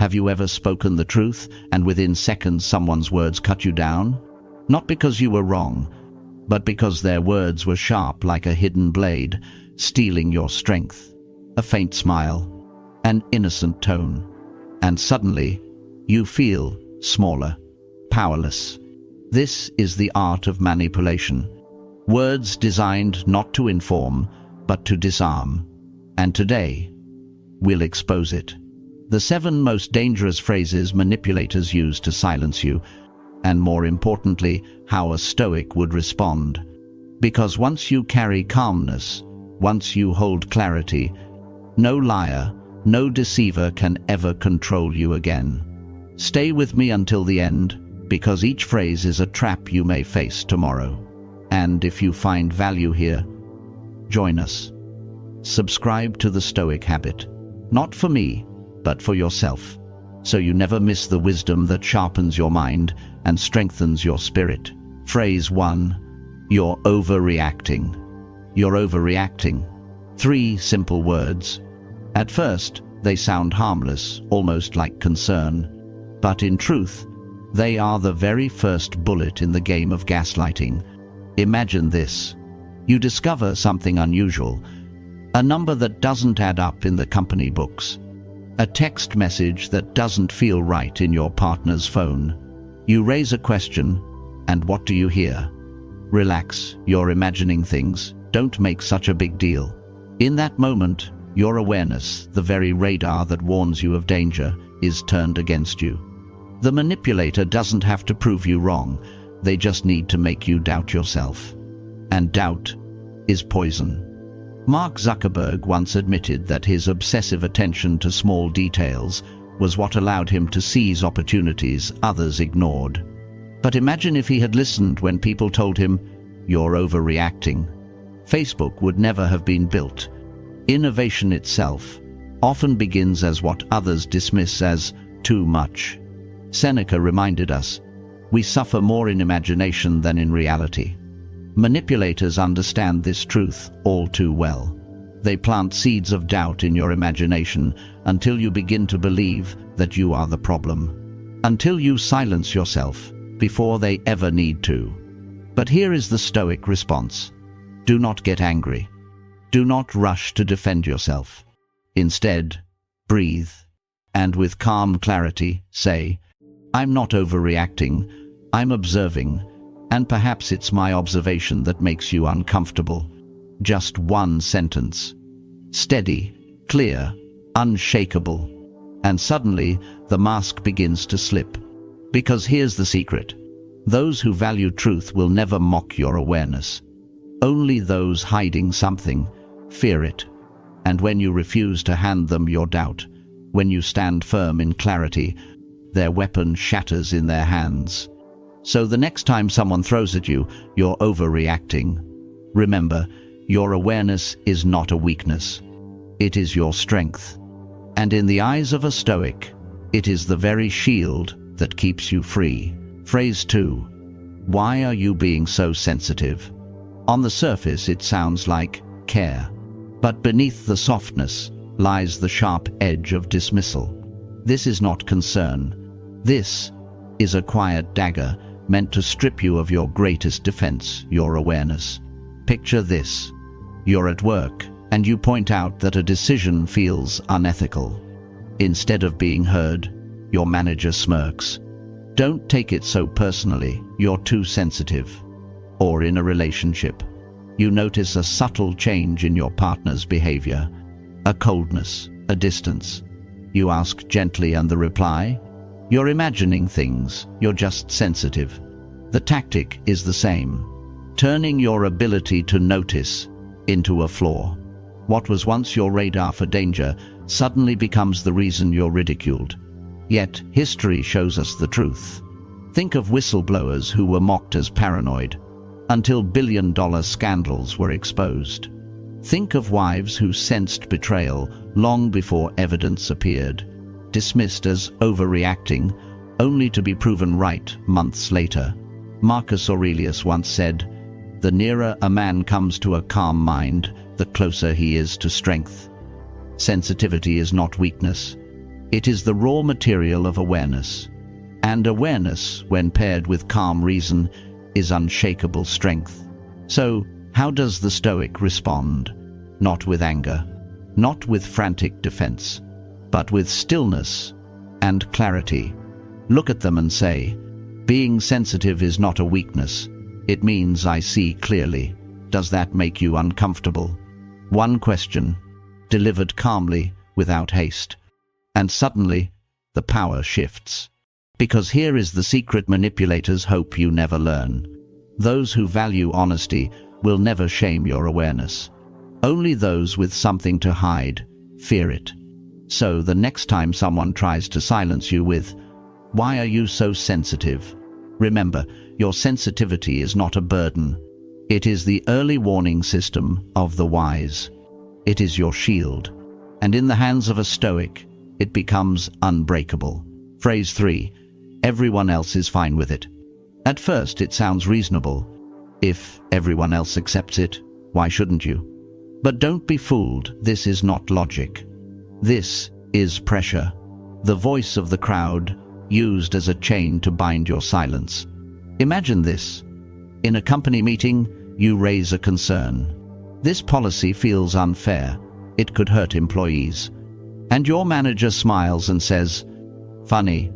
Have you ever spoken the truth and within seconds someone's words cut you down? Not because you were wrong, but because their words were sharp like a hidden blade, stealing your strength. A faint smile, an innocent tone, and suddenly you feel smaller, powerless. This is the art of manipulation. Words designed not to inform, but to disarm. And today, we'll expose it. The 7 most dangerous phrases manipulators use to silence you, and more importantly, how a Stoic would respond. Because once you carry calmness, once you hold clarity, no liar, no deceiver can ever control you again. Stay with me until the end, because each phrase is a trap you may face tomorrow. And if you find value here, join us. Subscribe to the Stoic Habit, not for me, but for yourself, so you never miss the wisdom that sharpens your mind and strengthens your spirit. Phrase 1. You're overreacting. You're overreacting. 3 simple words. At first, they sound harmless, almost like concern. But in truth, they are the very first bullet in the game of gaslighting. Imagine this. You discover something unusual, a number that doesn't add up in the company books, a text message that doesn't feel right in your partner's phone. You raise a question, and what do you hear? Relax, you're imagining things. Don't make such a big deal. In that moment, your awareness, the very radar that warns you of danger, is turned against you. The manipulator doesn't have to prove you wrong. They just need to make you doubt yourself. And doubt is poison. Mark Zuckerberg once admitted that his obsessive attention to small details was what allowed him to seize opportunities others ignored. But imagine if he had listened when people told him, "You're overreacting." Facebook would never have been built. Innovation itself often begins as what others dismiss as too much. Seneca reminded us, we suffer more in imagination than in reality. Manipulators understand this truth all too well. They plant seeds of doubt in your imagination until you begin to believe that you are the problem, until you silence yourself before they ever need to. But here is the Stoic response. Do not get angry. Do not rush to defend yourself. Instead, breathe, and with calm clarity say, I'm not overreacting, I'm observing, and perhaps it's my observation that makes you uncomfortable. Just one sentence. Steady, clear, unshakable. And suddenly, the mask begins to slip. Because here's the secret. Those who value truth will never mock your awareness. Only those hiding something fear it. And when you refuse to hand them your doubt, when you stand firm in clarity, their weapon shatters in their hands. So the next time someone throws at you, you're overreacting. Remember, your awareness is not a weakness. It is your strength. And in the eyes of a Stoic, it is the very shield that keeps you free. Phrase 2. Why are you being so sensitive? On the surface, it sounds like care. But beneath the softness lies the sharp edge of dismissal. This is not concern. This is a quiet dagger meant to strip you of your greatest defense, your awareness. Picture this. You're at work, and you point out that a decision feels unethical. Instead of being heard, your manager smirks. Don't take it so personally, you're too sensitive. Or in a relationship, you notice a subtle change in your partner's behavior, a coldness, a distance. You ask gently, and the reply? You're imagining things, you're just sensitive. The tactic is the same, turning your ability to notice into a flaw. What was once your radar for danger suddenly becomes the reason you're ridiculed. Yet, history shows us the truth. Think of whistleblowers who were mocked as paranoid, until billion-dollar scandals were exposed. Think of wives who sensed betrayal long before evidence appeared, dismissed as overreacting, only to be proven right months later. Marcus Aurelius once said, "The nearer a man comes to a calm mind, the closer he is to strength." Sensitivity is not weakness. It is the raw material of awareness. And awareness, when paired with calm reason, is unshakable strength. So, how does the Stoic respond? Not with anger, not with frantic defense, but with stillness and clarity. Look at them and say, being sensitive is not a weakness. It means I see clearly. Does that make you uncomfortable? One question, delivered calmly, without haste. And suddenly, the power shifts. Because here is the secret manipulators hope you never learn. Those who value honesty will never shame your awareness. Only those with something to hide fear it. So the next time someone tries to silence you with, "Why are you so sensitive?" remember, your sensitivity is not a burden. It is the early warning system of the wise. It is your shield. And in the hands of a Stoic, it becomes unbreakable. Phrase 3. Everyone else is fine with it. At first, it sounds reasonable. If everyone else accepts it, why shouldn't you? But don't be fooled, this is not logic. This is pressure, the voice of the crowd used as a chain to bind your silence. Imagine this. In a company meeting, you raise a concern. This policy feels unfair. It could hurt employees. And your manager smiles and says, "Funny,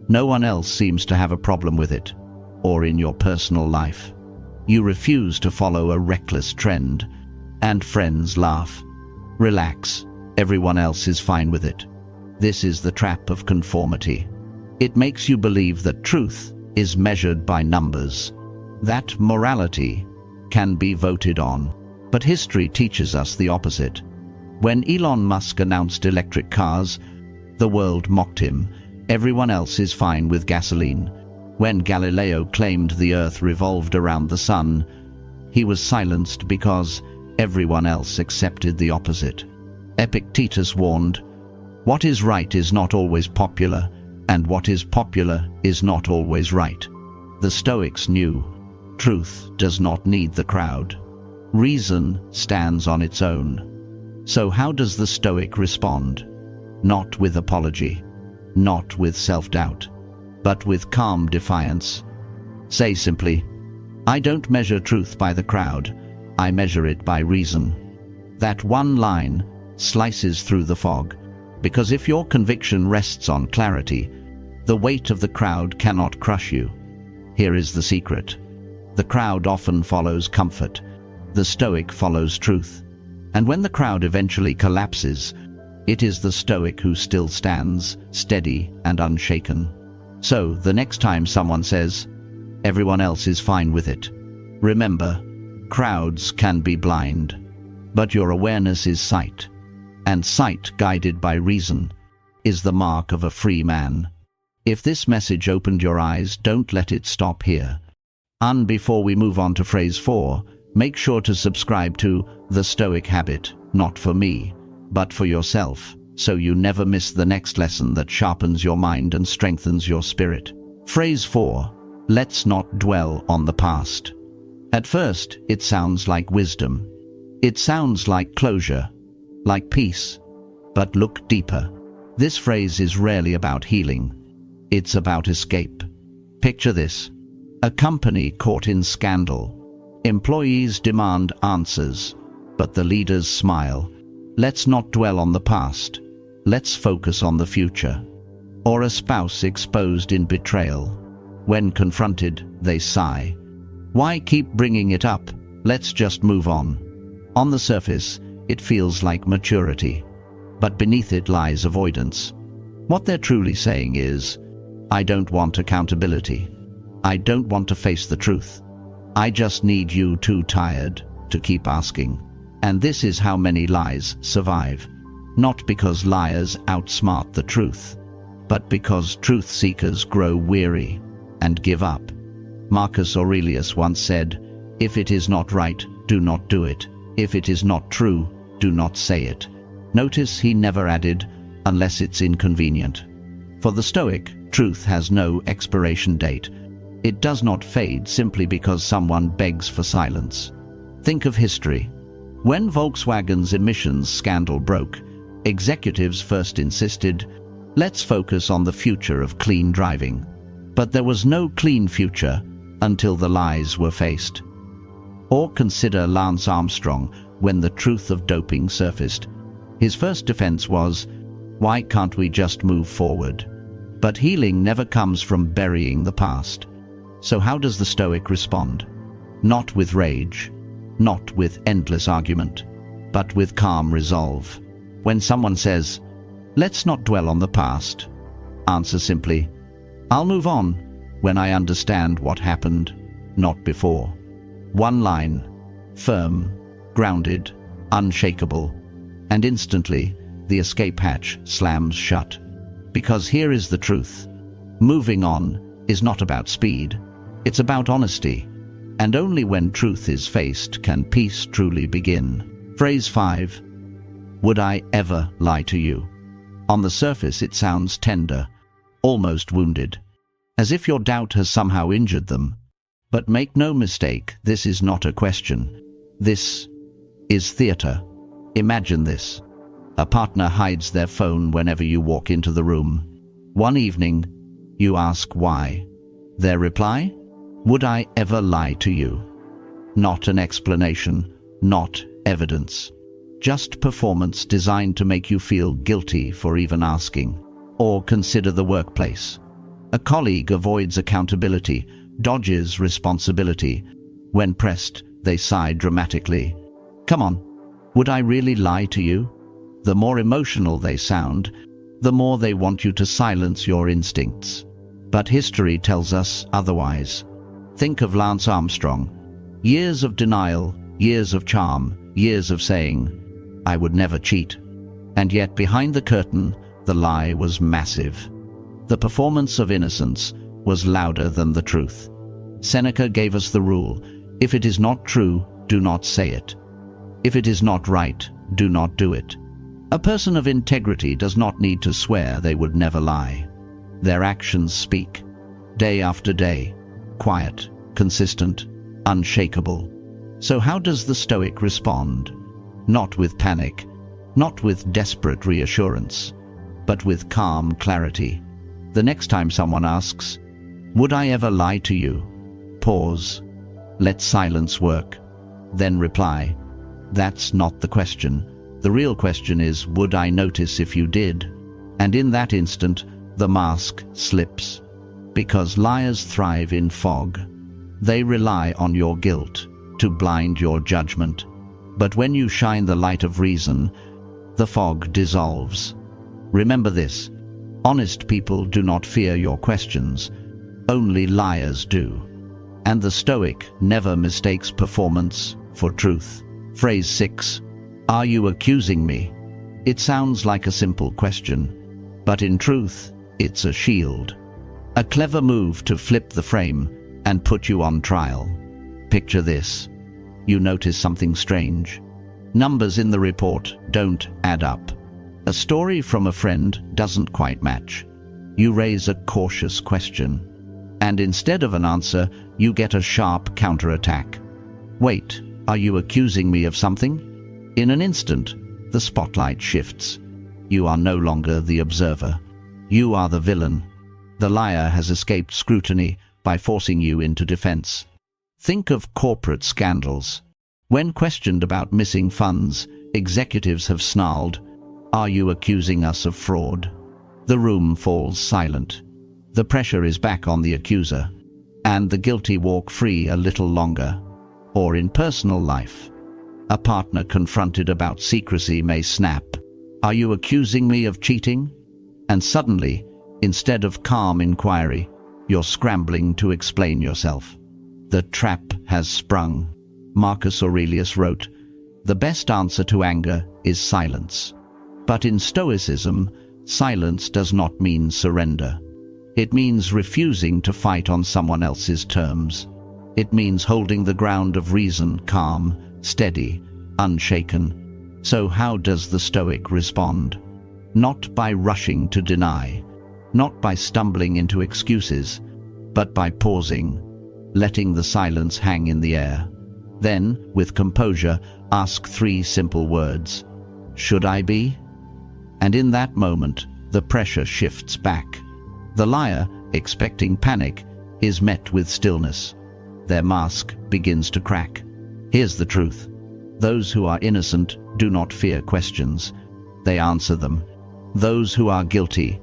no one else seems to have a problem with it." Or in your personal life, you refuse to follow a reckless trend, and friends laugh. Relax, everyone else is fine with it. This is the trap of conformity. It makes you believe that truth is measured by numbers, that morality can be voted on. But history teaches us the opposite. When Elon Musk announced electric cars, the world mocked him. Everyone else is fine with gasoline. When Galileo claimed the Earth revolved around the sun, he was silenced because everyone else accepted the opposite. Epictetus warned, "What is right is not always popular, and what is popular is not always right." The Stoics knew, truth does not need the crowd. Reason stands on its own. So how does the Stoic respond? Not with apology, not with self-doubt, but with calm defiance. Say simply, "I don't measure truth by the crowd, I measure it by reason." That one line slices through the fog, because if your conviction rests on clarity, the weight of the crowd cannot crush you. Here is the secret. The crowd often follows comfort. The Stoic follows truth. And when the crowd eventually collapses, it is the Stoic who still stands, steady and unshaken. So, the next time someone says, "Everyone else is fine with it," remember, crowds can be blind, but your awareness is sight, and sight guided by reason is the mark of a free man. If this message opened your eyes, don't let it stop here. And before we move on to phrase 4, make sure to subscribe to The Stoic Habit, not for me, but for yourself, so you never miss the next lesson that sharpens your mind and strengthens your spirit. Phrase 4. Let's not dwell on the past. At first, it sounds like wisdom. It sounds like closure, like peace. But look deeper. This phrase is rarely about healing. It's about escape. Picture this. A company caught in scandal. Employees demand answers, but the leaders smile. Let's not dwell on the past. Let's focus on the future. Or a spouse exposed in betrayal. When confronted, they sigh. Why keep bringing it up? Let's just move on. On the surface, it feels like maturity, but beneath it lies avoidance. What they're truly saying is, I don't want accountability. I don't want to face the truth. I just need you too tired to keep asking. And this is how many lies survive. Not because liars outsmart the truth, but because truth seekers grow weary and give up. Marcus Aurelius once said, "If it is not right, do not do it. If it is not true, do not say it." Notice he never added, "unless it's inconvenient." For the Stoic, truth has no expiration date. It does not fade simply because someone begs for silence. Think of history. When Volkswagen's emissions scandal broke, executives first insisted, Let's focus on the future of clean driving. But there was no clean future until the lies were faced. Or consider Lance Armstrong when the truth of doping surfaced. His first defense was, why can't we just move forward? But healing never comes from burying the past. So how does the Stoic respond? Not with rage, not with endless argument, but with calm resolve. When someone says, let's not dwell on the past, answer simply, I'll move on when I understand what happened, not before. One line, firm, grounded, unshakable, and instantly the escape hatch slams shut. Because here is the truth. Moving on is not about speed, it's about honesty. And only when truth is faced can peace truly begin. Phrase 5. Would I ever lie to you? On the surface it sounds tender, almost wounded, as if your doubt has somehow injured them. But make no mistake, this is not a question. This is theater. Imagine this. A partner hides their phone whenever you walk into the room. One evening, you ask why. Their reply? Would I ever lie to you? Not an explanation, not evidence. Just performance designed to make you feel guilty for even asking. Or consider the workplace. A colleague avoids accountability, dodges responsibility. When pressed, they sigh dramatically. Come on, would I really lie to you? The more emotional they sound, the more they want you to silence your instincts. But history tells us otherwise. Think of Lance Armstrong. Years of denial, years of charm, years of saying, I would never cheat. And yet behind the curtain, the lie was massive. The performance of innocence was louder than the truth. Seneca gave us the rule, if it is not true, do not say it. If it is not right, do not do it. A person of integrity does not need to swear they would never lie. Their actions speak, day after day, quiet, consistent, unshakable. So how does the Stoic respond? Not with panic, not with desperate reassurance, but with calm clarity. The next time someone asks, would I ever lie to you? Pause. Let silence work. Then reply, that's not the question. The real question is, would I notice if you did? And in that instant, the mask slips. Because liars thrive in fog. They rely on your guilt to blind your judgment. But when you shine the light of reason, the fog dissolves. Remember this, honest people do not fear your questions, only liars do. And the Stoic never mistakes performance for truth. Phrase 6. Are you accusing me? It sounds like a simple question, but in truth, it's a shield. A clever move to flip the frame and put you on trial. Picture this. You notice something strange. Numbers in the report don't add up. A story from a friend doesn't quite match. You raise a cautious question. And instead of an answer, you get a sharp counterattack. Wait, are you accusing me of something? In an instant, the spotlight shifts. You are no longer the observer. You are the villain. The liar has escaped scrutiny by forcing you into defense. Think of corporate scandals. When questioned about missing funds, executives have snarled, "Are you accusing us of fraud?" The room falls silent. The pressure is back on the accuser, and the guilty walk free a little longer. Or in personal life, a partner confronted about secrecy may snap, "Are you accusing me of cheating?" And suddenly, instead of calm inquiry, you're scrambling to explain yourself. The trap has sprung. Marcus Aurelius wrote, "The best answer to anger is silence." But in Stoicism, silence does not mean surrender. It means refusing to fight on someone else's terms. It means holding the ground of reason calm, steady, unshaken. So how does the Stoic respond? Not by rushing to deny, not by stumbling into excuses, but by pausing, letting the silence hang in the air. Then, with composure, ask 3 simple words. Should I be? And in that moment, the pressure shifts back. The liar, expecting panic, is met with stillness. Their mask begins to crack. Here's the truth. Those who are innocent do not fear questions. They answer them. Those who are guilty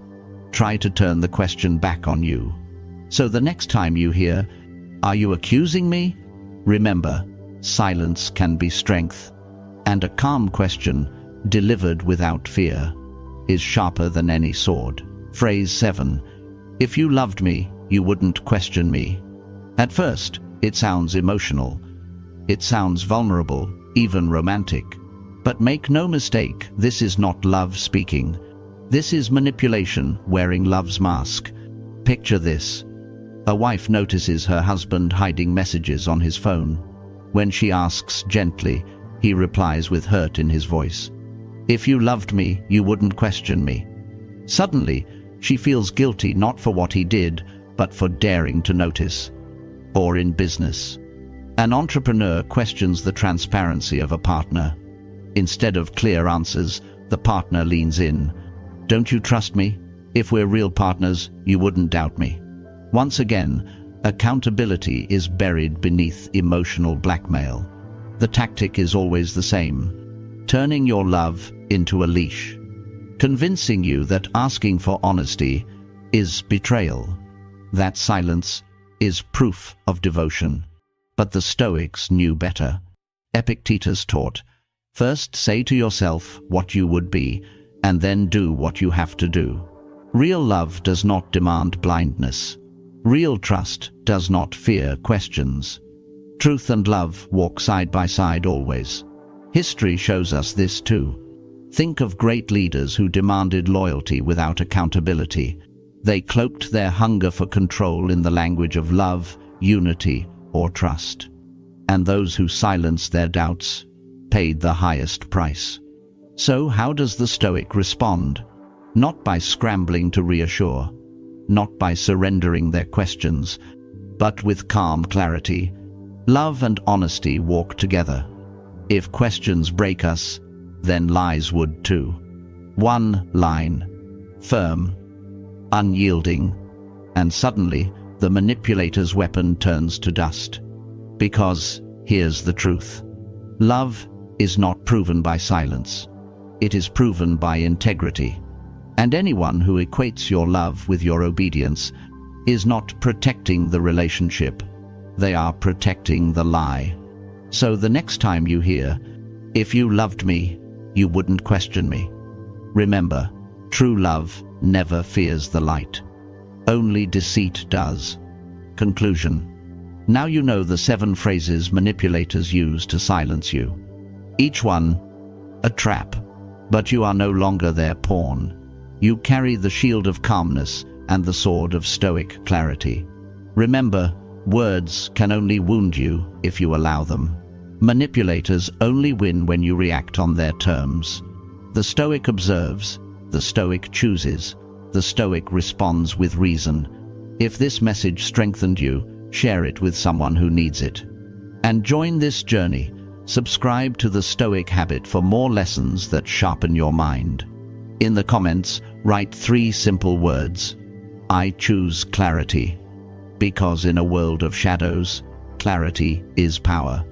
try to turn the question back on you. So the next time you hear, "Are you accusing me?" remember, silence can be strength, and a calm question, delivered without fear, is sharper than any sword. Phrase 7. If you loved me, you wouldn't question me. At first, it sounds emotional. It sounds vulnerable, even romantic. But make no mistake, this is not love speaking. This is manipulation wearing love's mask. Picture this. A wife notices her husband hiding messages on his phone. When she asks gently, he replies with hurt in his voice. "If you loved me, you wouldn't question me." Suddenly, she feels guilty not for what he did, but for daring to notice. Or in business, an entrepreneur questions the transparency of a partner. Instead of clear answers, the partner leans in. "Don't you trust me? If we're real partners, you wouldn't doubt me." Once again, accountability is buried beneath emotional blackmail. The tactic is always the same: turning your love into a leash, convincing you that asking for honesty is betrayal, that silence is proof of devotion. But the Stoics knew better. Epictetus taught, "First say to yourself what you would be, and then do what you have to do." Real love does not demand blindness. Real trust does not fear questions. Truth and love walk side by side always. History shows us this too. Think of great leaders who demanded loyalty without accountability. They cloaked their hunger for control in the language of love, unity, or trust. And those who silenced their doubts paid the highest price. So how does the Stoic respond? Not by scrambling to reassure, not by surrendering their questions, but with calm clarity. Love and honesty walk together. If questions break us, then lies would too. One line, firm, unyielding, and suddenly the manipulator's weapon turns to dust. Because here's the truth. Love is not proven by silence. It is proven by integrity. And anyone who equates your love with your obedience is not protecting the relationship. They are protecting the lie. So the next time you hear, "If you loved me, you wouldn't question me," remember, true love never fears the light. Only deceit does. Conclusion. Now you know the 7 phrases manipulators use to silence you. Each one a trap, but you are no longer their pawn. You carry the shield of calmness and the sword of Stoic clarity. Remember, words can only wound you if you allow them. Manipulators only win when you react on their terms. The Stoic observes, the Stoic chooses, the Stoic responds with reason. If this message strengthened you, share it with someone who needs it. And join this journey. Subscribe to the Stoic Habit for more lessons that sharpen your mind. In the comments, write 3 simple words. I choose clarity. Because in a world of shadows, clarity is power.